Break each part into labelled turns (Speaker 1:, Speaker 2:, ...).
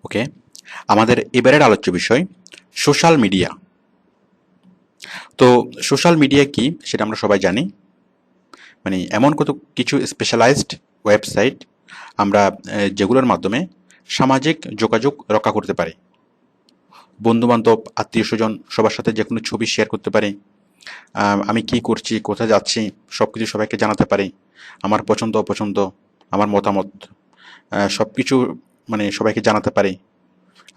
Speaker 1: ওকে, আমাদের এবারের আলোচ্য বিষয় সোশ্যাল মিডিয়া। তো সোশ্যাল মিডিয়া কি সেটা আমরা সবাই জানি। মানে এমন কত কিছু স্পেশালাইজড ওয়েবসাইট আমরা যেগুলোর মাধ্যমে সামাজিক যোগাযোগ রক্ষা করতে পারি, বন্ধুবান্ধব আত্মীয় স্বজন সবার সাথে যে কোনো ছবি শেয়ার করতে পারি, আমি কি করছি কোথায় যাচ্ছি সব কিছু সবাইকে জানাতে পারি, আমার পছন্দ অপছন্দ আমার মতামত সব কিছু মানে সবাইকে জানাতে পারি,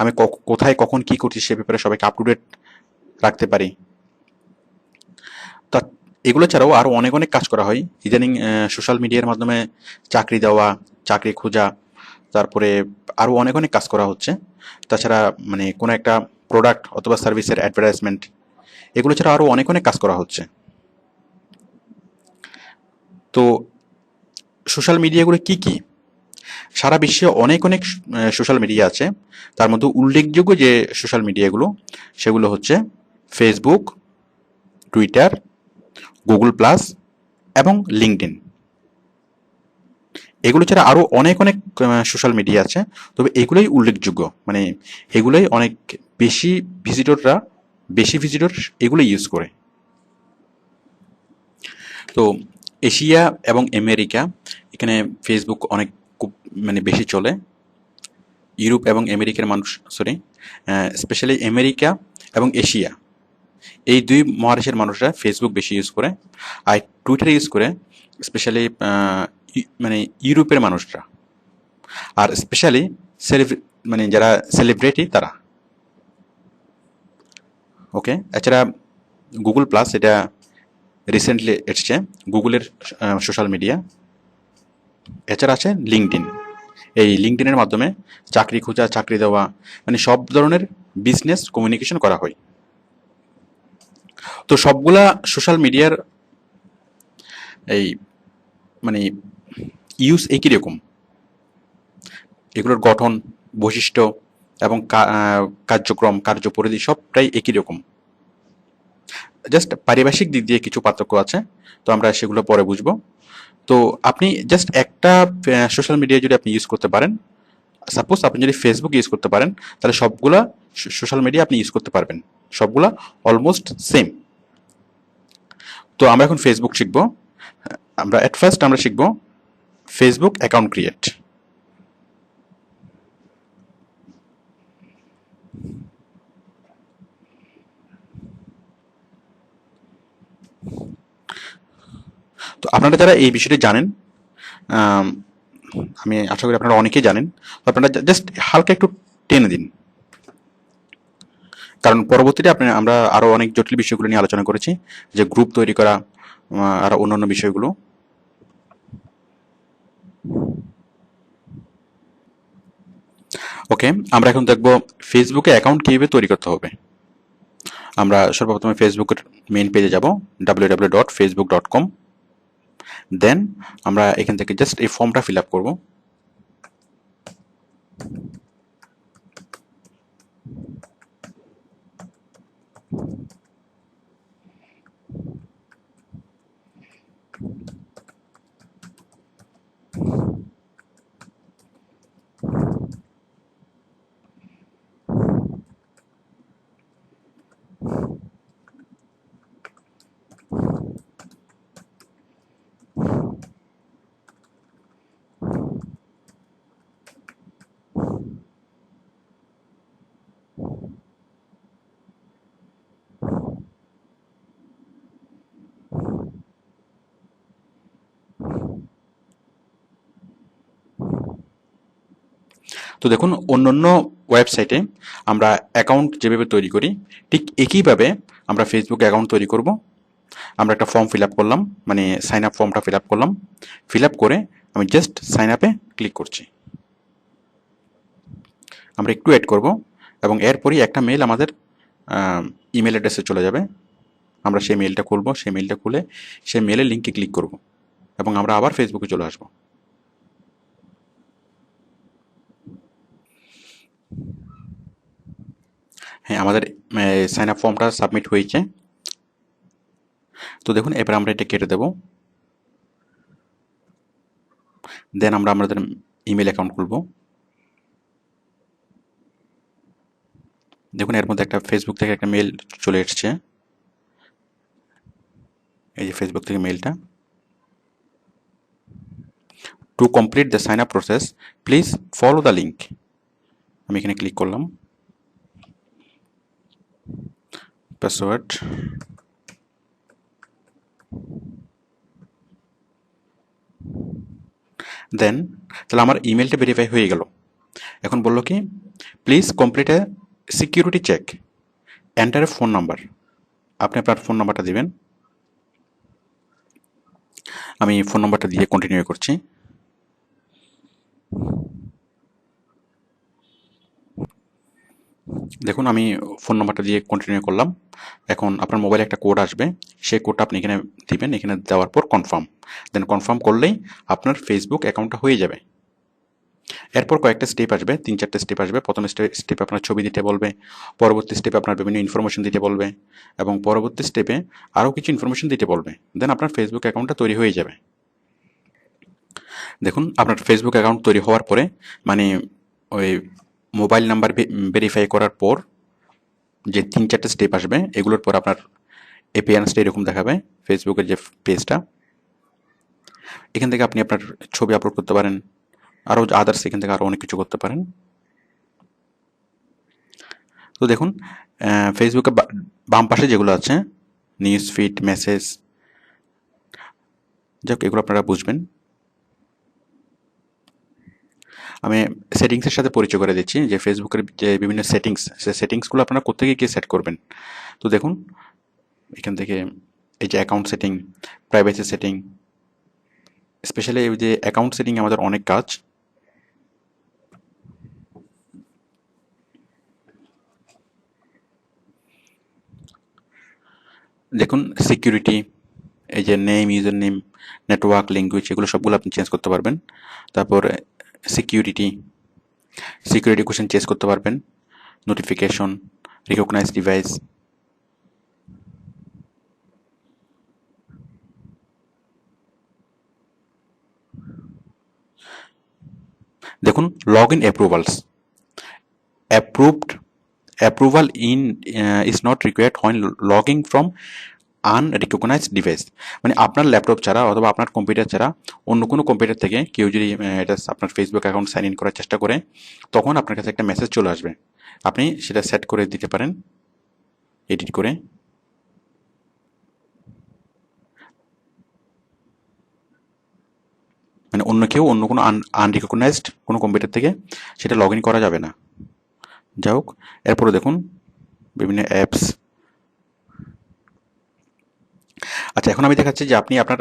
Speaker 1: আমি কোথায় কখন কি করছি সে ব্যাপারে সবাইকে আপ টু ডেট রাখতে পারি। তা এগুলো ছাড়াও আরও অনেক অনেক কাজ করা হয় ইদানিং সোশ্যাল মিডিয়ার মাধ্যমে। চাকরি দেওয়া, চাকরি খোঁজা, তারপরে আরও অনেক অনেক কাজ করা হচ্ছে। তাছাড়া মানে কোনো একটা প্রোডাক্ট অথবা সার্ভিসের অ্যাডভার্টাইজমেন্ট, এগুলো ছাড়া আরও অনেক অনেক কাজ করা হচ্ছে। তো সোশ্যাল মিডিয়াগুলো কি কি? সারা বিশ্বে অনেক অনেক সোশ্যাল মিডিয়া আছে। তার মধ্যে উল্লেখযোগ্য যে সোশ্যাল মিডিয়াগুলো সেগুলো হচ্ছে ফেসবুক, টুইটার, গুগল প্লাস এবং লিঙ্কডইন। এগুলো ছাড়া আরও অনেক অনেক সোশ্যাল মিডিয়া আছে, তবে এগুলোই উল্লেখযোগ্য। মানে এগুলোই অনেক বেশি ভিজিটররা বেশি ভিজিটর এগুলো ইউজ করে। তো এশিয়া এবং আমেরিকা, এখানে ফেসবুক অনেক খুব মানে বেশি চলে। ইউরোপ এবং আমেরিকার মানুষ, সরি, স্পেশালি আমেরিকা এবং এশিয়া, এই দুই মহাদেশের মানুষরা ফেসবুক বেশি ইউজ করে। আর টুইটার ইউজ করে স্পেশালি মানে ইউরোপের মানুষরা, আর স্পেশালি মানে যারা সেলিব্রিটি তারা। ওকে, এছাড়া গুগল প্লাস, এটা রিসেন্টলি এসছে গুগলের সোশ্যাল মিডিয়া। এছাড়া আছে লিঙ্কডইন। এই লিঙ্কডইনের মাধ্যমে চাকরি খোঁজা, চাকরি দেওয়া, মানে সব ধরনের বিজনেস কমিউনিকেশন করা হয়। তো সবগুলা সোশ্যাল মিডিয়ার এই মানে ইউজ একই রকম, এগুলোর গঠন, বৈশিষ্ট্য এবং কার্যক্রম, কার্যপরিধি সবটাই একই রকম। জাস্ট পারিভাষিক দিক দিয়ে কিছু পার্থক্য আছে, তো আমরা সেগুলো পরে বুঝবো। তো আপনি জাস্ট একটা সোশ্যাল মিডিয়া যদি আপনি ইউজ করতে পারেন, সাপোজ আপনি যদি ফেসবুক ইউজ করতে পারেন, তাহলে সবগুলা সোশ্যাল মিডিয়া আপনি ইউজ করতে পারবেন, সবগুলা অলমোস্ট সেম। তো আমরা এখন ফেসবুক শিখব। আমরা এট ফার্স্ট আমরা শিখব ফেসবুক অ্যাকাউন্ট ক্রিয়েট। তো আপনারা যারা এই বিষয়টি জানেন, আমি আশা করি আপনারা অনেকেই জানেন, তো আপনারা জাস্ট হালকা একটু টেনে দিন, কারণ পরবর্তীতে আমরা আরো অনেক জটিল বিষয়গুলো নিয়ে আলোচনা করেছি, যে গ্রুপ তৈরি করা আর অন্যান্য বিষয়গুলো। ওকে, আমরা এখন দেখব ফেসবুকে অ্যাকাউন্ট কিভাবে তৈরি করতে হবে। আমরা সর্বপ্রথমে ফেসবুকের মেইন পেজে যাব, www.facebook.com। দেন আমরা এখান থেকে জাস্ট এই ফর্মটা ফিল আপ করবো। তো দেখুন, অন্যান্য ওয়েবসাইটে আমরা অ্যাকাউন্ট যেভাবে তৈরি করি, ঠিক একইভাবে আমরা ফেসবুক অ্যাকাউন্ট তৈরি করব। আমরা একটা ফর্ম ফিল আপ করলাম, মানে সাইন আপ ফর্মটা ফিল আপ করলাম। ফিল আপ করে আমি জাস্ট সাইন আপে ক্লিক করছি। আমরা একটু অ্যাড করব এবং এরপরই একটা মেল আমাদের ইমেল অ্যাড্রেসে চলে যাবে। আমরা সেই মেলটা খুলব, সেই মেলটা খুলে সেই মেলের লিঙ্কে ক্লিক করব এবং আমরা আবার ফেসবুকে চলে আসবো। হ্যাঁ, আমাদের সাইন আপ ফর্মটা সাবমিট হয়েছে। তো দেখুন, এবার আমরা এটা কেটে দেব। দেন আমরা আমাদের ইমেল অ্যাকাউন্ট খুলব। দেখুন এর মধ্যে একটা ফেসবুক থেকে একটা মেল চলে এসছে, এই যে ফেসবুক থেকে মেলটা। To complete the sign up process please follow the link. আমি এখানে ক্লিক করলাম, পাসওয়ার্ড, দেন তাহলে আমার ইমেলটা ভেরিফাই হয়ে গেল। এখন বললো কি please complete a security check, enter a phone number. আপনি আপনার ফোন নাম্বারটা দিবেন। আমি ফোন নাম্বারটা দিয়ে কন্টিনিউ করছি। দেখুন আমি ফোন নাম্বারটা দিয়ে কন্টিনিউ করলাম। এখন আপনার মোবাইলে একটা কোড আসবে, সেই কোডটা আপনি এখানে দিবেন। এখানে দেওয়ার পর কনফার্ম, দেন কনফার্ম করলেই আপনার ফেসবুক অ্যাকাউন্টটা হয়ে যাবে। এরপর কয়েকটা স্টেপ আসবে, 3-4টে স্টেপ আসবে। প্রথম স্টেপে আপনার ছবি দিতে বলবে, পরবর্তী স্টেপে আপনার বিভিন্ন ইনফরমেশন দিতে বলবে, এবং পরবর্তী স্টেপে আরও কিছু ইনফরমেশন দিতে বলবে। দেন আপনার ফেসবুক অ্যাকাউন্টটা তৈরি হয়ে যাবে। দেখুন আপনার ফেসবুক অ্যাকাউন্ট তৈরি হওয়ার পরে মানে ওই মোবাইল নাম্বার ভেরিফাই করার পর যে 3-4টে স্টেপ আসবে, এগুলোর পর আপনার অ্যাপিয়ারেন্সটা এরকম দেখাবে ফেসবুকের যে পেজটা। এখান থেকে আপনি আপনার ছবি আপলোড করতে পারেন, আরও আদার্স এখান থেকে আরও অনেক কিছু করতে পারেন। তো দেখুন ফেসবুকে বাম পাশে যেগুলো আছে নিউজ ফিড, মেসেজ, যাক এগুলো আপনারা বুঝবেন। আমি সেটিংসের সাথে পরিচয় করে দিচ্ছি যে ফেসবুকের যে বিভিন্ন সেটিংস, সেই সেটিংসগুলো আপনারা কোত্থেকে গিয়ে সেট করবেন। তো দেখুন এখান থেকে এই যে account setting, privacy setting, specially এই যে অ্যাকাউন্ট সেটিং আমাদের অনেক কাজ। দেখুন সিকিউরিটি, এই যে name, user name, network, language, এগুলো সবগুলো আপনি চেঞ্জ করতে পারবেন। তারপর সিকিউরিটি, সিকিউরিটি কোশ্চেন চেঞ্জ করতে পারবেন। নোটিফিকেশন, রিকগনাইজ ডিভাইস, দেখুন log in approvals, approved approval in is not required when logging from unrecognised device. মানে আপনার ল্যাপটপ ছাড়া অথবা আপনার কম্পিউটার ছাড়া অন্য কোনো কম্পিউটার থেকে কেউ যদি এটা আপনার ফেসবুক অ্যাকাউন্ট সাইন ইন করার চেষ্টা করে, তখন আপনার কাছে একটা মেসেজ চলে আসবে। আপনি সেটা সেট করে দিতে পারেন এডিট করে। মানে অন্য কেউ অন্য কোনো আনরিকগনাইজড কোনো কম্পিউটার থেকে সেটা লগ ইন করা যাবে না। যাই হোক, এরপরে দেখুন বিভিন্ন অ্যাপস। আচ্ছা এখন আমি দেখাচ্ছি যে আপনি আপনার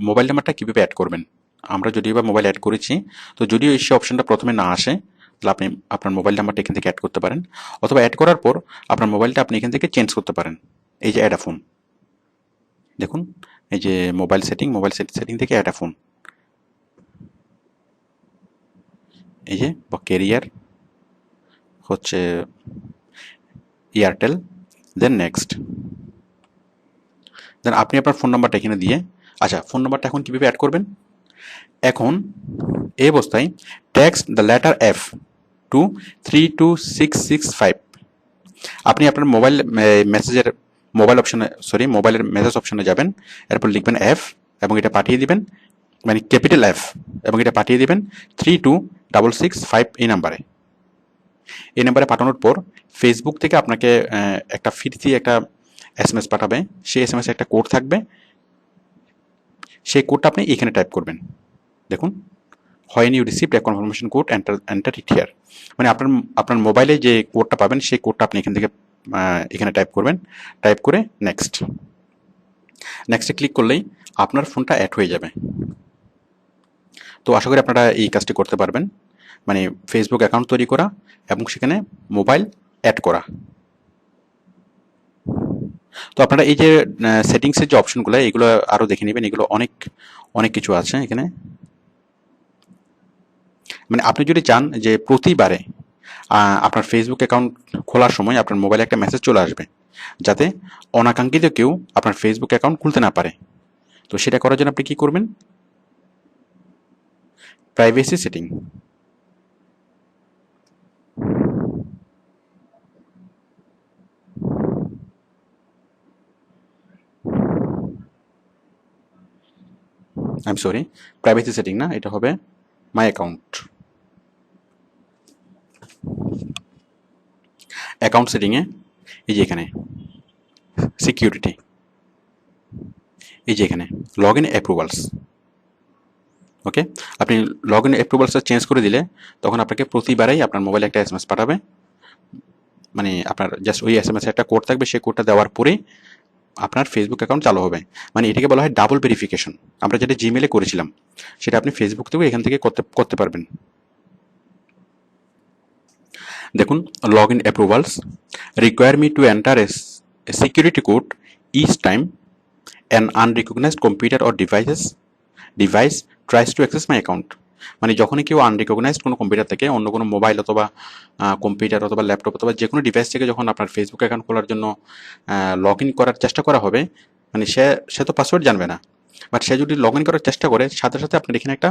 Speaker 1: মোবাইল নাম্বারটা কীভাবে অ্যাড করবেন। আমরা যদিও বা মোবাইল অ্যাড করেছি, তো যদিও এই অপশনটা প্রথমে না আসে, তাহলে আপনি আপনার মোবাইল নাম্বারটা এখান থেকে অ্যাড করতে পারেন, অথবা অ্যাড করার পর আপনার মোবাইলটা আপনি এখান থেকে চেঞ্জ করতে পারেন। এই যে অ্যাড আ ফোন, দেখুন এই যে মোবাইল সেটিং, মোবাইল সেটিং থেকে অ্যাড আ ফোন, এই যে ক্যারিয়ার হচ্ছে এয়ারটেল, দেন নেক্সট, দেন আপনি আপনার ফোন নাম্বারটা এখানে দিয়ে, আচ্ছা ফোন নাম্বারটা এখন কীভাবে অ্যাড করবেন। এখন এই অবস্থায় text the letter F to 32665, আপনি আপনার মোবাইল মেসেজের মোবাইল অপশনে, সরি মোবাইলের মেসেজ অপশনে যাবেন, এরপর লিখবেন এফ এবং এটা পাঠিয়ে দিবেন, মানে ক্যাপিটাল এফ, এবং এটা পাঠিয়ে দিবেন 32665 এই নাম্বারে। এই নাম্বারে পাঠানোর পর ফেসবুক থেকে আপনাকে একটা ফিরতি একটা এসএমএস পাঠাবে। সেই এসএমএস একটা কোড থাকবে, সেই কোডটা আপনি এখানে টাইপ করবেন। দেখুন when you received a confirmation code enter it here, মানে আপনার আপনার মোবাইলে যে কোডটা পাবেন সেই কোডটা আপনি এখান থেকে এখানে টাইপ করবেন। টাইপ করে নেক্সট, নেক্সটে ক্লিক করলেই আপনার ফোনটা অ্যাড হয়ে যাবে। তো আশা করি আপনারা এই কাজটি করতে পারবেন, মানে ফেসবুক অ্যাকাউন্ট তৈরি করা এবং সেখানে মোবাইল অ্যাড করা। তো আপনারা এই যে সেটিংসের যে অপশনগুলো, এগুলো আরও দেখে নেবেন। এগুলো অনেক অনেক কিছু আছে এখানে। মানে আপনি যদি চান যে প্রতিবারে আপনার ফেসবুক অ্যাকাউন্ট খোলার সময় আপনার মোবাইলে একটা মেসেজ চলে আসবে, যাতে অনাকাঙ্ক্ষিত কেউ আপনার ফেসবুক অ্যাকাউন্ট খুলতে না পারে, তো সেটা করার জন্য আপনি কী করবেন, privacy setting, I am sorry, privacy setting না, এটা হবে মাই অ্যাকাউন্ট। অ্যাকাউন্ট সেটিংয়ে এই যে এখানে সিকিউরিটি, এই যে এখানে লগ ইন অ্যাপ্রুভালস। ওকে, আপনি লগ ইন অ্যাপ্রুভালসটা চেঞ্জ করে দিলে তখন আপনাকে প্রতিবারেই আপনার মোবাইলে একটা এসএমএস পাঠাবে, মানে আপনার জাস্ট ওই এসএমএস একটা কোড থাকবে, সেই কোডটা দেওয়ার পরেই আপনার ফেসবুক অ্যাকাউন্ট চালু হবে। মানে এটাকে বলা হয় ডাবল ভেরিফিকেশন। আমরা যেটা জিমেলে করেছিলাম সেটা আপনি ফেসবুক থেকেও এখান থেকে করতে পারবেন। দেখুন, log in approvals require me to enter a security code each time an unrecognised computer or device tries to access my account. মানে যখনই কেউ আনরিকগনাইজড কোনো কম্পিউটার থেকে, অন্য কোনো মোবাইল অথবা কম্পিউটার অথবা ল্যাপটপ অথবা যে কোনো ডিভাইস থেকে যখন আপনার ফেসবুক অ্যাকাউন্ট খোলার জন্য লগ ইন করার চেষ্টা করা হবে, মানে সে তো পাসওয়ার্ড জানবে না, বাট সে যদি লগ ইন করার চেষ্টা করে সাথে সাথে আপনার এখানে একটা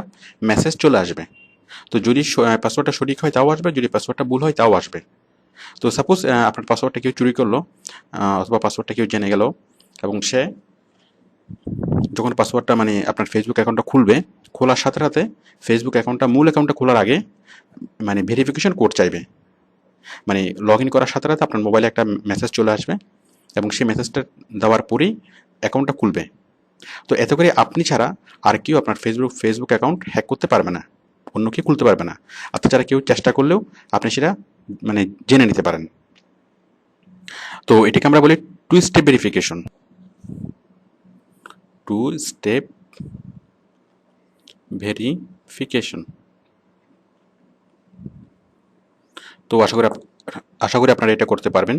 Speaker 1: মেসেজ চলে আসবে। তো যদি পাসওয়ার্ডটা সঠিক হয় তাও আসবে, যদি পাসওয়ার্ডটা ভুল হয় তাও আসবে। তো সাপোজ আপনার পাসওয়ার্ডটা কেউ চুরি করলো, অথবা পাসওয়ার্ডটা কেউ জেনে গেল, এবং সে যখন পাসওয়ার্ডটা মানে আপনার ফেসবুক অ্যাকাউন্টটা খুলবে, খোলার সাথে সাথে ফেসবুক অ্যাকাউন্টটা মূল অ্যাকাউন্টটা খোলার আগে মানে ভেরিফিকেশন কোড চাইবে। মানে লগ ইন করার সাথে সাথে আপনার মোবাইলে একটা মেসেজ চলে আসবে, এবং সেই মেসেজটা দেওয়ার পরেই অ্যাকাউন্টটা খুলবে। তো এতে করে আপনি ছাড়া আর কেউ আপনার ফেসবুক অ্যাকাউন্ট হ্যাক করতে পারবে না, অন্য কেউ খুলতে পারবে না। আর তাছাড়া কেউ চেষ্টা করলেও আপনি সেটা মানে জেনে নিতে পারেন। তো এটাকে আমরা বলি two step verification. Two step verification. তো আশা করি আপনারা এটা করতে পারবেন।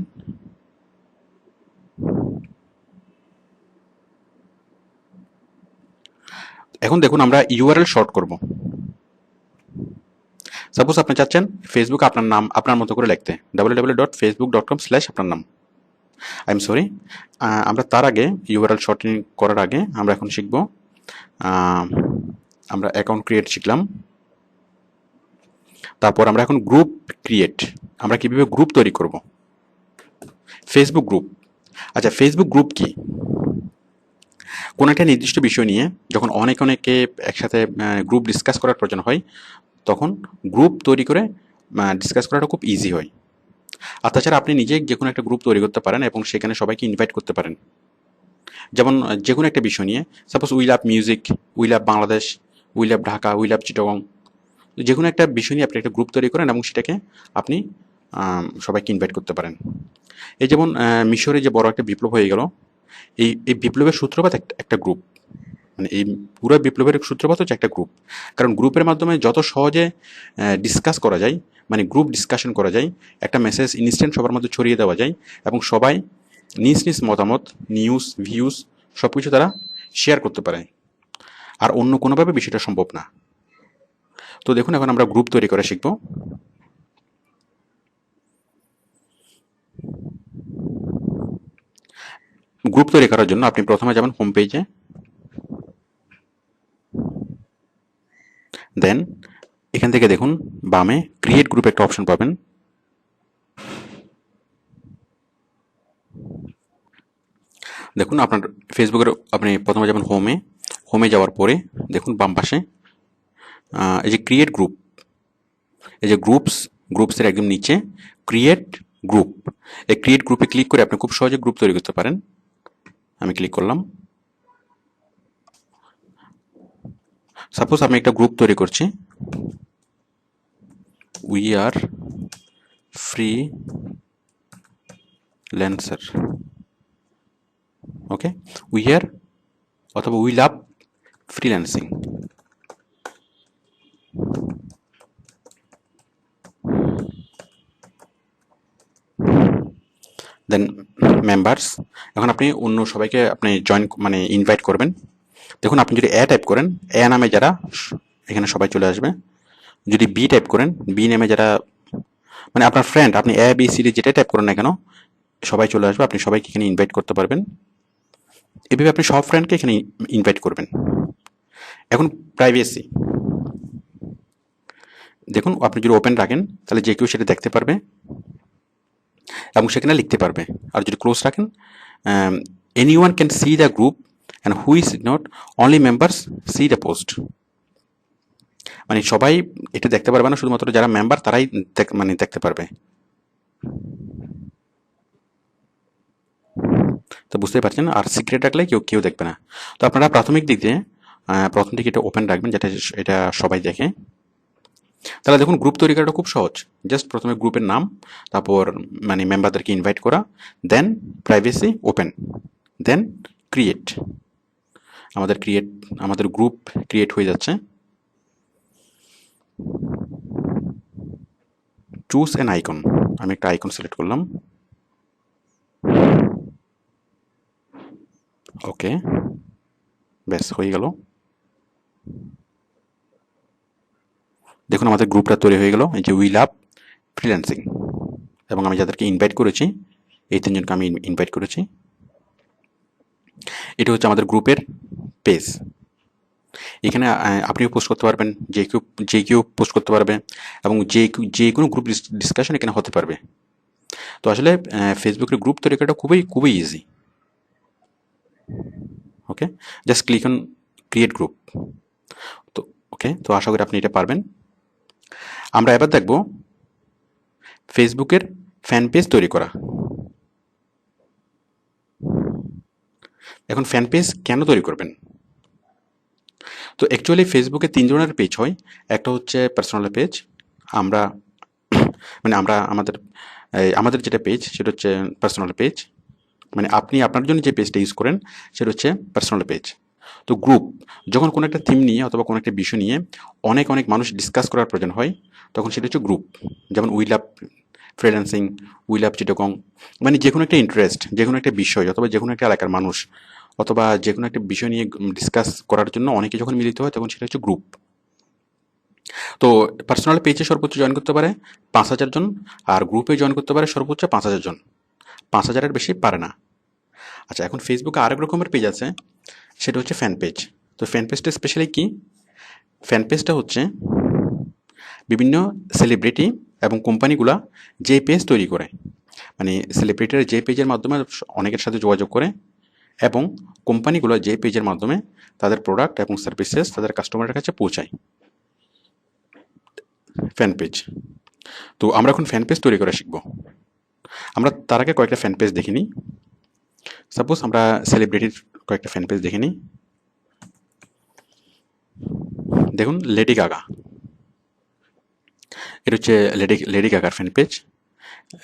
Speaker 1: এখন দেখুন, আমরা ইউআরএল শর্ট করব। সাপোজ আপনি চাচ্ছেন ফেসবুক আপনার নাম আপনার মতো করে লিখতে, www.facebook.com/ আপনার নাম। আই এম সরি, আমরা তার আগে ইউআরএল শর্টিং করার আগে আমরা এখন শিখব, আমরা অ্যাকাউন্ট ক্রিয়েট শিখলাম। তারপর আমরা এখন গ্রুপ ক্রিয়েট, আমরা কিভাবে গ্রুপ তৈরি করব। Facebook group. আচ্ছা, ফেসবুক গ্রুপ কি? কোনো একটা নির্দিষ্ট বিষয় নিয়ে যখন অনেকে একসাথে গ্রুপ ডিসকাস করার প্রয়োজন হয়, তখন গ্রুপ তৈরি করে ডিসকাস করাটা খুব ইজি হয়। আর তাছাড়া আপনি নিজে যে কোনো একটা গ্রুপ তৈরি করতে পারেন এবং সেখানে সবাইকে ইনভাইট করতে পারেন। যেমন যে কোনো একটা বিষয় নিয়ে, suppose we love music, we love Bangladesh, we love Dhaka, we love Chittagong, যে কোনো একটা বিষয় নিয়ে আপনি একটা গ্রুপ তৈরি করেন এবং সেটাকে আপনি সবাইকে ইনভাইট করতে পারেন। এই যেমন মিশরে যে বড় একটা বিপ্লব হয়ে গেল, এই বিপ্লবের সূত্রপাত একটা গ্রুপ, মানে এই পুরো বিপ্লবের সূত্রপাত হচ্ছে একটা গ্রুপ। কারণ গ্রুপের মাধ্যমে যত সহজে ডিসকাস করা যায়, মানে গ্রুপ ডিসকাশন করা যায়, একটা মেসেজ ইনস্ট্যান্ট সবার মধ্যে ছড়িয়ে দেওয়া যায়, এবং সবাই নিজ নিজ মতামত, নিউজ, ভিউজ সব কিছু তারা শেয়ার করতে পারে। আর অন্য কোনোভাবে বিষয়টা সম্ভব না। তো দেখুন, এখন আমরা গ্রুপ তৈরি করা শিখব। গ্রুপ তৈরি করার জন্য আপনি প্রথমে যাবেন হোম পেজে, দেন এখান থেকে দেখুন বামে ক্রিয়েট গ্রুপ একটা অপশন পাবেন। দেখুন আপনার ফেসবুকের আপনি প্রথমে যাবেন হোমে যাওয়ার পরে দেখুন বাম পাশে এই যে ক্রিয়েট গ্রুপ, এই যে গ্রুপসের একদম নিচে ক্রিয়েট গ্রুপ, এই ক্রিয়েট গ্রুপে ক্লিক করে আপনি খুব সহজে গ্রুপ তৈরি করতে পারেন। আমি ক্লিক করলাম। সাপোজ আমি একটা গ্রুপ তৈরি করছি, we are freelancer, okay, we are অথবা we love freelancing. Then members, এখন আপনি অন্য সবাইকে আপনি জয়েন মানে ইনভাইট করবেন। দেখুন, আপনি যদি টাইপ করেন, নামে যারা, এখানে সবাই চলে আসবে। যদি বি টাইপ করেন, বি নামে যারা, মানে আপনার ফ্রেন্ড, আপনি বি সি ডি যেটা টাইপ করেন না কেন সবাই চলে আসবে, আপনি সবাইকে এখানে ইনভাইট করতে পারবেন। এভাবে আপনি সব ফ্রেন্ডকে এখানে ইনভাইট করবেন। এখন প্রাইভেসি, দেখুন আপনি যদি ওপেন রাখেন তাহলে যে কেউ সেটা দেখতে পারবে এবং সেখানে লিখতে পারবে। আর যদি ক্লোজ রাখেন, anyone can see the group and who is not, only members C the post. মানে সবাই এটা দেখতে পারবে না, শুধুমাত্র যারা মেম্বার তারাই মানে দেখতে পারবে। তো বুঝতেই পারছেন, আর সিক্রেট রাখলে কেউ কেউ দেখবে না। তো আপনারা প্রাথমিক দিক দিয়ে প্রথম দিকে এটা ওপেন রাখবেন, যেটা এটা সবাই দেখে। তাহলে দেখুন গ্রুপ তৈরি করাটা খুব সহজ। জাস্ট প্রথমে গ্রুপের নাম, তারপর মানে মেম্বারদেরকে ইনভাইট করা, দেন প্রাইভেসি ওপেন, দেন ক্রিয়েট। আমাদের গ্রুপ ক্রিয়েট হয়ে যাচ্ছে। চুজ অ্যান আইকন, আমি একটা আইকন সিলেক্ট করলাম। ওকে, ব্যাস হয়ে গেল। দেখুন আমাদের গ্রুপটা তৈরি হয়ে গেল, এই যে উই লাভ ফ্রিল্যান্সিং, এবং আমি যাদেরকে ইনভাইট করেছি, এই তিনজনকে আমি ইনভাইট করেছি। এটা হচ্ছে আমাদের গ্রুপের পেজ। এখানে আপনিও পোস্ট করতে পারবেন, যে কেউ পোস্ট করতে পারবে, এবং যে কোনো গ্রুপ ডিসকাশন এখানে হতে পারবে। তো আসলে ফেসবুকের গ্রুপ তৈরি করাটা খুবই খুবই easy. Okay, just click on create group. তো ওকে, তো আশা করি আপনি এটা পারবেন। আমরা এবার দেখব ফেসবুকের ফ্যান পেজ তৈরি করা। এখন ফ্যান পেজ কেন তৈরি করবেন? তো অ্যাকচুয়ালি ফেসবুকে 3 ধরনের পেজ হয়। একটা হচ্ছে পার্সোনাল পেজ, আমরা মানে আমরা আমাদের যেটা পেজ সেটা হচ্ছে পার্সোনাল পেজ, মানে আপনি আপনার জন্য যে পেজটা ইউজ করেন সেটা হচ্ছে পার্সোনাল পেজ। তো গ্রুপ, যখন কোনো একটা থিম নিয়ে অথবা কোনো একটা বিষয় নিয়ে অনেক অনেক মানুষ ডিসকাস করার প্রয়োজন হয়, তখন সেটা হচ্ছে গ্রুপ। যেমন we love freelancing, we love Chittagong, মানে যে কোনো একটা ইন্টারেস্ট, যে কোনো একটা বিষয়, অথবা যে কোনো একটা এলাকার মানুষ, অথবা যে কোনো একটা বিষয় নিয়ে ডিসকাস করার জন্য অনেকে যখন মিলিত হয় তখন সেটা হচ্ছে গ্রুপ। তো পার্সোনাল পেজে সর্বোচ্চ জয়েন করতে পারে 5,000 জন, আর গ্রুপে জয়েন করতে পারে সর্বোচ্চ 5,000 জন, 5,000-এর বেশি পারে না। আচ্ছা, এখন ফেসবুকে আরেক রকমের পেজ আছে, সেটা হচ্ছে ফ্যান পেজ। তো ফ্যান পেজটা স্পেশালি কি? ফ্যান পেজটা হচ্ছে বিভিন্ন সেলিব্রিটি এবং কোম্পানিগুলা যে পেজ তৈরি করে, মানে সেলিব্রিটিরা যে পেজের মাধ্যমে অনেকের সাথে যোগাযোগ করে, এবং কোম্পানিগুলো যে পেজের মাধ্যমে তাদের প্রোডাক্ট এবং সার্ভিসেস তাদের কাস্টমারের কাছে পৌঁছায়। Fan page. তো আমরা এখন ফ্যান পেজ তৈরি করা শিখব। আমরা তার আগে কয়েকটা ফ্যান পেজ দেখে নিই। সাপোজ আমরা সেলিব্রিটির কয়েকটা ফ্যান পেজ দেখে নিই। দেখুন লেডি গাগা, এটা হচ্ছে লেডি গাগার ফ্যান পেজ।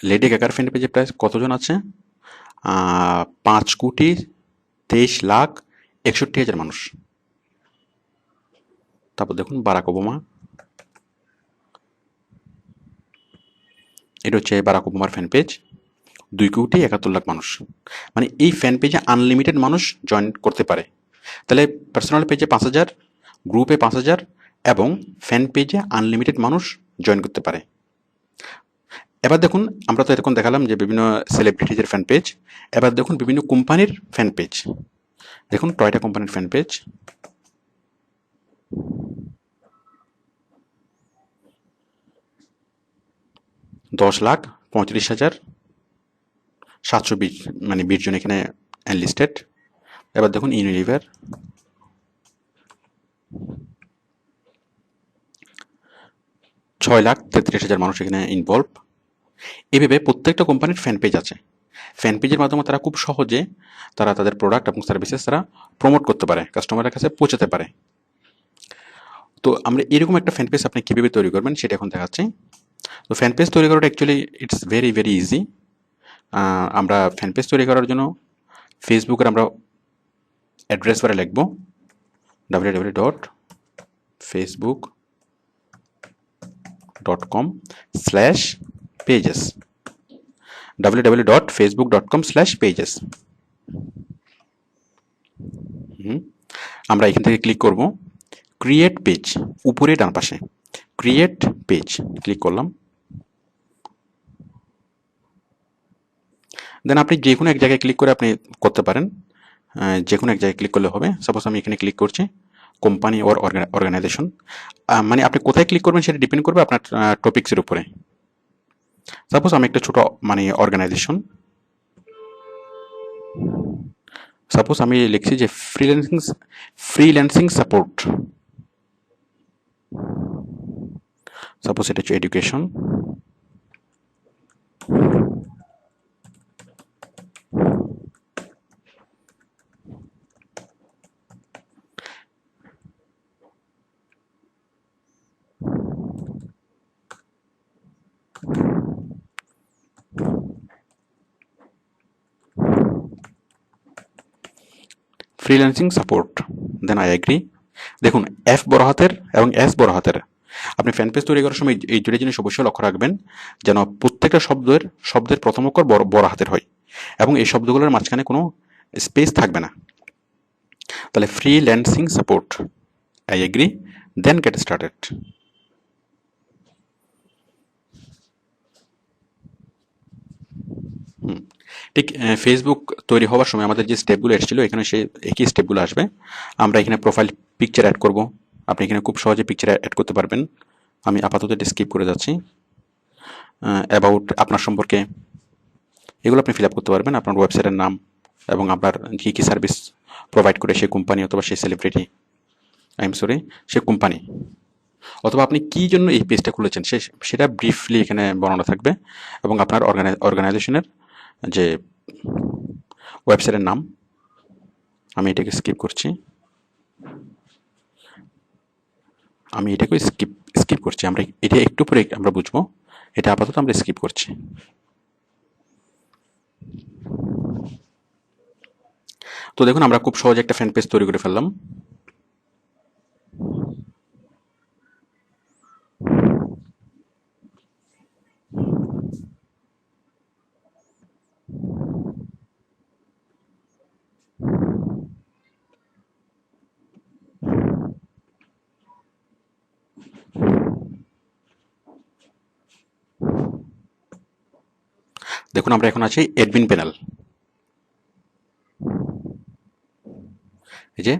Speaker 1: লেডি গাগার ফ্যান পেজে প্রায় কতজন আছে? 5,23,61,000 মানুষ। তারপর দেখুন বারাক ওবামা, এটা হচ্ছে বারাক ওবামার ফ্যান পেজ, 2,71,00,000 মানুষ। মানে এই ফ্যান পেজে আনলিমিটেড মানুষ জয়েন করতে পারে। তাহলে পার্সোনাল পেজে 5,000, গ্রুপে 5,000, এবং ফ্যান পেজে আনলিমিটেড মানুষ জয়েন করতে পারে। এবার দেখুন, আমরা তো এরকম দেখালাম যে বিভিন্ন সেলিব্রিটিদের ফ্যান পেজ। এবার দেখুন বিভিন্ন কোম্পানির ফ্যান পেজ। দেখুন টয়টা কোম্পানির ফ্যান পেজ, 10,35,720, মানে 20 জন এখানে এনলিস্টেড। এবার দেখুন ইউনিলিভার, 6,33,000 মানুষ এখানে ইনভলভ। এভাবে প্রত্যেকটা কোম্পানির ফ্যান পেজ আছে। ফ্যান পেজের মাধ্যমে তারা খুব সহজে তাদের প্রোডাক্ট এবং সার্ভিসেস তারা প্রমোট করতে পারে, কাস্টমারের কাছে পৌঁছাতে পারে। তো আমরা এরকম একটা ফ্যান পেজ আপনি কীভাবে তৈরি করবেন সেটা এখন দেখাচ্ছি। তো ফ্যান পেজ তৈরি করাটা actually it's very very easy. আমরা ফ্যান পেজ তৈরি করার জন্য ফেসবুকের আমরা অ্যাড্রেস বারে লিখব www.facebook.com/pages, www.facebook.com/pages। আমরা এখান থেকে ক্লিক করব ক্রিয়েট পেজ, উপরে ডান পাশে ক্রিয়েট পেজ ক্লিক করলাম। দেন আপনি যে কোনো এক জায়গায় ক্লিক করে আপনি করতে পারেন, যে কোনো এক জায়গায় ক্লিক করলে হবে। সাপোজ আমি এখানে ক্লিক করছি কোম্পানি ওর অর্গানাইজেশন, মানে আপনি কোথায় ক্লিক করবেন সেটা ডিপেন্ড করবে আপনার টপিক্সের উপরে। সাপোজ আমি একটা ছোট মানে অর্গানাইজেশন, সাপোজ আমি লিখছি যে ফ্রিল্যান্সিং সাপোর্ট, সাপোজ এটা হচ্ছে education. Freelancing support, then I agree. দেখুন এফ বড় হাতের এবং এস বড় হাতের। আপনি ফ্যান পেজ তৈরি করার সময় এই দুটো জিনিস অবশ্যই লক্ষ্য রাখবেন, যেন প্রত্যেকটা শব্দের প্রথম অক্ষর বড় হাতের হয় এবং এই শব্দগুলোর মাঝখানে কোনো স্পেস থাকবে না। তাহলে freelancing support, I agree, then get started. ঠিক ফেসবুক তৈরি হওয়ার সময় আমাদের যে স্টেপগুলো এসেছিল এখানে সেই একই স্টেপগুলো আসবে। আমরা এখানে প্রোফাইল পিকচার অ্যাড করব। আপনি এখানে খুব সহজে পিকচার অ্যাড করতে পারবেন। আমি আপাতত এটা স্কিপ করে যাচ্ছি। অ্যাবাউট আপনার সম্পর্কে এগুলো আপনি ফিল আপ করতে পারবেন, আপনার ওয়েবসাইটের নাম এবং আপনার কী কী সার্ভিস প্রোভাইড করে সেই কোম্পানি অথবা সেই সেলিব্রিটি, সে কোম্পানি, অথবা আপনি কী জন্য এই পেজটা খুলেছেন সেটা ব্রিফলি এখানে বর্ণনা থাকবে এবং আপনার অর্গানাইজেশনের যে ওয়েবসাইটের নাম। আমি এটাকে স্কিপ করছি, আমরা এটা একটু পরে আমরা বুঝবো, এটা আপাতত আমরা স্কিপ করছি। তো দেখুন আমরা খুব সহজে একটা ফ্যান পেজ তৈরি করে ফেললাম। দেখুন আমরা এখন আছি অ্যাডমিন প্যানেল। এই যে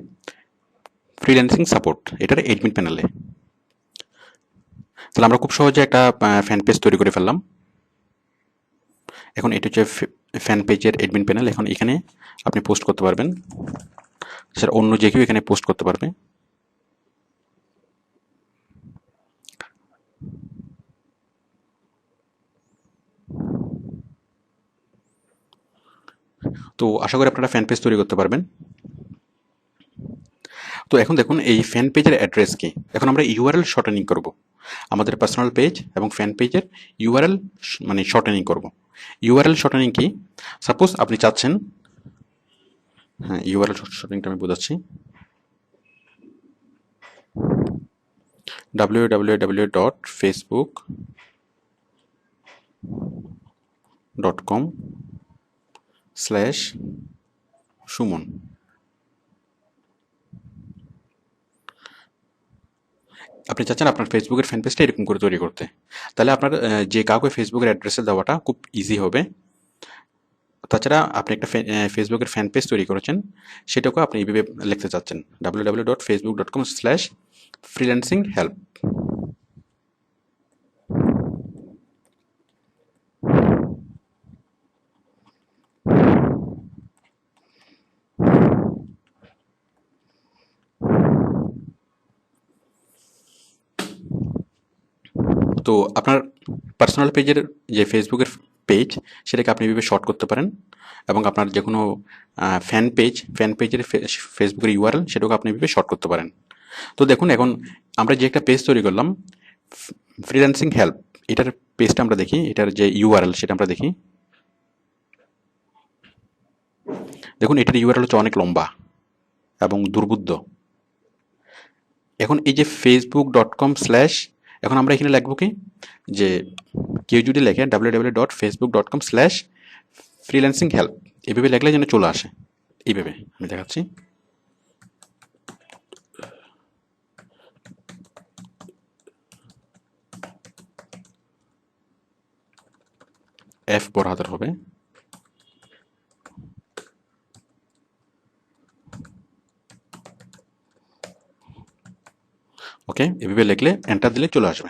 Speaker 1: ফ্রিল্যান্সিং সাপোর্ট, এটার অ্যাডমিন প্যানেলে। তাহলে আমরা খুব সহজে একটা ফ্যান পেজ তৈরি করে ফেললাম। এখন এটা হচ্ছে ফ্যান পেজের অ্যাডমিন প্যানেল। এখন এখানে আপনি পোস্ট করতে পারবেন, স্যার অন্য যে কেউ এখানে পোস্ট করতে পারবে। তো আশা করি আপনারা ফ্যান পেজ তৈরি করতে পারবেন। তো এখন দেখুন এই ফ্যান পেজের অ্যাড্রেস কি। এখন আমরা ইউআরএল শর্টেনিং করব, আমাদের পার্সোনাল পেজ এবং ফ্যান পেজের ইউআরএল মানে শর্টেনিং করব। ইউআরএল শর্টেনিং কি, সাপোজ আপনি চাচ্ছেন, হ্যাঁ ইউআরএল শর্টেনিংটা আমি বোঝাচ্ছি। www.facebook.com/Suman। আপনি চাচ্ছেন আপনার ফেসবুকের ফ্যান পেজটা এরকম করে তৈরি করতে, তাহলে আপনার যে কাউকে ফেসবুকের অ্যাড্রেসে দেওয়াটা খুব ইজি হবে। তাছাড়া আপনি একটা ফেসবুকের ফ্যান পেজ তৈরি করেছেন, সেটাকেও আপনি এইভাবে লিখতে চাচ্ছেন www.facebook.com/freelancinghelp। তো আপনার পার্সোনাল পেজের যে ফেসবুকের পেজ, সেটাকে আপনি এইভাবে শর্ট করতে পারেন এবং আপনার যে কোনো ফ্যান পেজের ফেসবুকের ইউআরএল সেটাকে আপনি এইভাবে শর্ট করতে পারেন। তো দেখুন এখন আমরা যে একটা পেজ তৈরি করলাম ফ্রিল্যান্সিং হেল্প, এটার পেজটা আমরা দেখি, এটার যে ইউআরএল সেটা আমরা দেখি। দেখুন এটার ইউআরএল হচ্ছে অনেক লম্বা এবং দুর্বোধ্য। এখন এই যে facebook.com/ এখন আমরা এখানে লিখবো কি, যে কেউ যদি লেখে www.facebook.com/freelancinghelp, এইভাবে লেখলে যেন চলে আসে। এইভাবে আমি দেখাচ্ছি। এফ বড় হাতের হবে। ওকে, এভাবে লিখলে এন্টার দিলে চলে আসবে।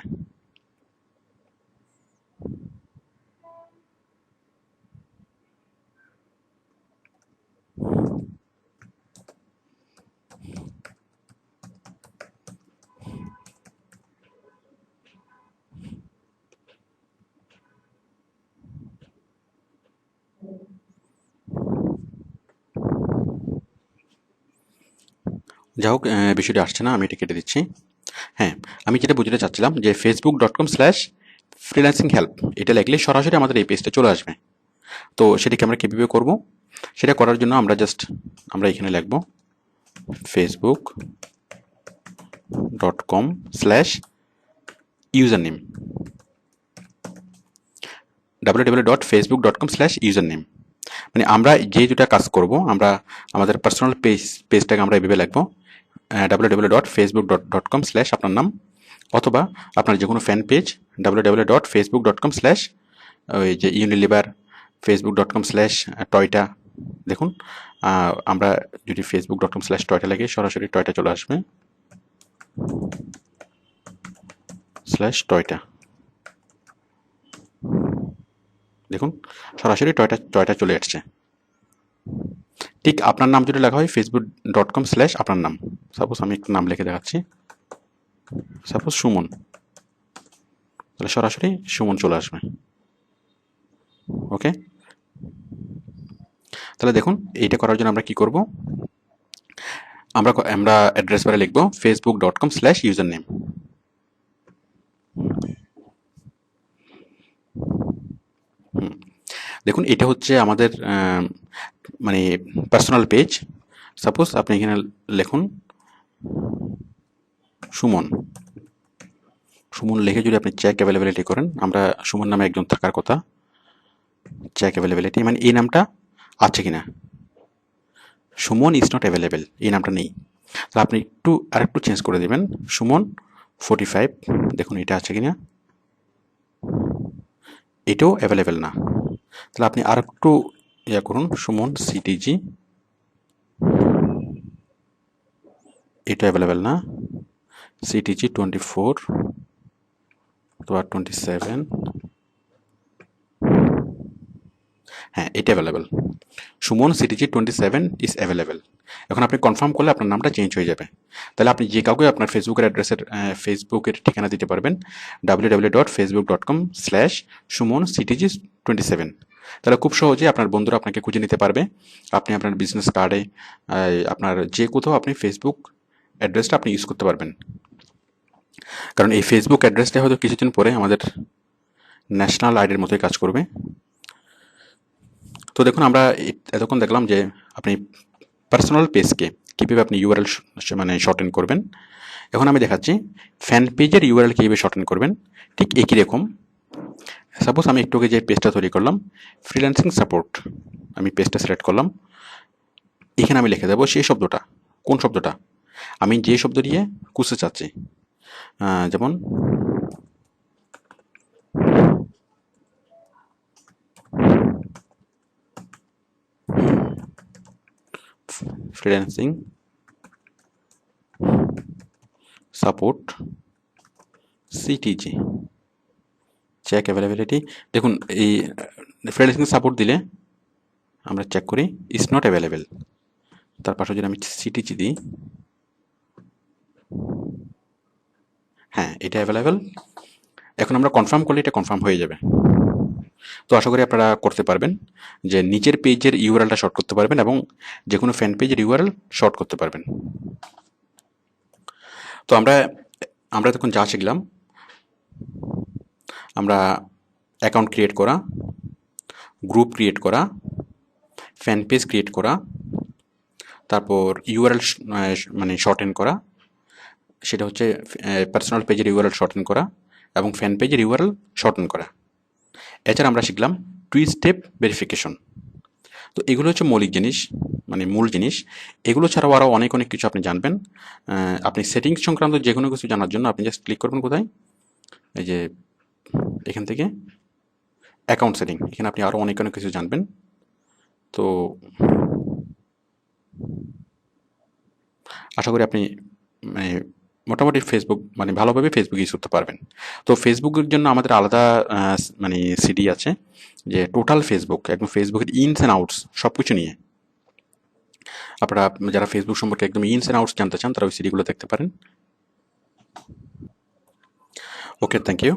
Speaker 1: যাই হোক, বিষয়টি আসছে না, আমি এটা কেটে দিচ্ছি। হ্যাঁ, আমি যেটা বুঝতে চাচ্ছিলাম যে facebook.com/freelancing help এটা লিখলে সরাসরি আমাদের এই পেজটা চলে আসবে। তো সেটাকে আমরা কীভাবে করব? সেটা করার জন্য আমরা এখানে লিখব facebook.com/username, www.facebook.com/username। মানে আমরা যে দুটা কাজ করব, আমরা আমাদের পার্সোনাল পেজটাকে আমরা এভাবে লিখব www.facebook.com/ আপনার নাম, অথবা আপনার যে কোনো ফ্যান পেজ www.facebook.com/ ওই যে ইউনিলিভার, facebook.com/টয়টা। দেখুন, আমরা যদি facebook.com/টয়টা লাগে সরাসরি টয়টা চলে আসবে /টয়টা। দেখুন সরাসরি টয়টা চলে আসছে। ঠিক আপনার নাম যদি লেখা হয় facebook.com/ আপনার নাম, সাপোজ আমি একটু নাম লিখে দেখাচ্ছি, সাপোজ সুমন, তাহলে সরাসরি সুমন চলে আসবে। ওকে, তাহলে দেখুন এইটা করার জন্য আমরা কি করব? আমরা অ্যাড্রেস বারে লিখব facebook.com/username। দেখুন এটা হচ্ছে আমাদের মানে পার্সোনাল পেজ। সাপোজ আপনি এখানে লিখুন সুমন লিখে যদি আপনি চেক অ্যাভেলেবিলিটি করেন, আমরা সুমন নামে একজন থাকার কথা, চেক অ্যাভেলেবিলিটি মানে এই নামটা আছে কিনা, সুমন ইজ নট অ্যাভেলেবেল, এই নামটা নেই, তাহলে আপনি আরেকটু চেঞ্জ করে দেবেন সুমন 45। দেখুন এটা আছে কিনা, এটাও অ্যাভেলেবেল না, তাহলে আপনি আরেকটু ইয়া করুন সুমন সিটিজি, এটা অ্যাভেলেবেল না, সিটিজি 24 অথবা 27, হ্যাঁ এটা available, Suman CTG 27 is available. এখন আপনি কনফার্ম করলে আপনার নামটা চেঞ্জ হয়ে যাবে। তাহলে আপনি যে কাউকে আপনার ফেসবুকের ঠিকানা দিতে পারবেন www.facebook.com/sumonctg27। তাহলে খুব সহজে আপনার বন্ধুরা আপনাকে খুঁজে নিতে পারবে। আপনি আপনার বিজনেস কার্ডে আপনার যে কোথাও আপনি ফেসবুক অ্যাড্রেসটা আপনি ইউজ করতে পারবেন। কারণ এই ফেসবুক অ্যাড্রেসটা হয়তো কিছুদিন পরে আমাদের ন্যাশনাল আইডির মতোই কাজ করবে। তো দেখুন আমরা এতক্ষণ দেখলাম যে আপনি পার্সোনাল পেজকে কীভাবে আপনি ইউআরএল মানে শর্টেন করবেন। এখন আমি দেখাচ্ছি ফ্যান পেজের ইউআরএল কীভাবে শর্টেন করবেন। ঠিক একই রকম, সাপোজ আমি একটু আগে যে পেজটা তৈরি করলাম ফ্রিল্যান্সিং সাপোর্ট, আমি পেজটা সিলেক্ট করলাম, এখানে আমি লিখে দেবো সেই শব্দটা, কোন শব্দটা আমি যে শব্দ দিয়ে খুঁজতে চাচ্ছি, যেমন ফ্রিল্যান্সিং সাপোর্ট সিটিজি চেক অ্যাভেলেবিলিটি। দেখুন এই ফ্রিল্যান্সিং সাপোর্ট দিলে আমরা চেক করি ইজ নট অ্যাভেলেবেল, তার পাশে যদি আমি সিটিজি দিই, হ্যাঁ এটা অ্যাভেলেবেল। এখন আমরা কনফার্ম করলে এটা কনফার্ম হয়ে যাবে। তো আশা করি আপনারা করতে পারবেন যে নিজের পেজের ইউআরএলটা শর্ট করতে পারবেন এবং যে কোনো ফ্যান পেজের ইউআরএল শর্ট করতে পারবেন। তো আমরা তখন যা শিখলাম, আমরা অ্যাকাউন্ট ক্রিয়েট করা, গ্রুপ ক্রিয়েট করা, ফ্যান পেজ ক্রিয়েট করা, তারপর ইউআরএল মানে শর্টেন করা, সেটা হচ্ছে পার্সোনাল পেজের ইউআরএল শর্টেন করা এবং ফ্যান পেজের ইউআরএল শর্টেন করা। এছাড়া আমরা শিখলাম 2 স্টেপ ভেরিফিকেশন। তো এগুলো হচ্ছে মৌলিক জিনিস, মানে মূল জিনিস। এগুলো ছাড়াও আরও অনেক কিছু আপনি জানবেন। আপনি সেটিংস সংক্রান্ত যে কোনো কিছু জানার জন্য আপনি জাস্ট ক্লিক করবেন কোথায়, এই যে এখান থেকে অ্যাকাউন্ট সেটিং, এখানে আপনি আরও অনেক কিছু জানবেন। তো আশা করি আপনি মানে মোটামুটি ফেসবুক মানে ভালোভাবে ফেসবুক ইউজ করতে পারবেন। তো ফেসবুকের জন্য আমাদের আলাদা মানে সিডি আছে, যে টোটাল ফেসবুক, একদম ফেসবুকের ইনস অ্যান্ড আউটস সব কিছু নিয়ে। আপনারা যারা ফেসবুক সম্পর্কে একদম ইনস অ্যান্ড আউটস জানতে চান তারা ওই সিডিগুলো দেখতে পারেন। ওকে, থ্যাংক ইউ।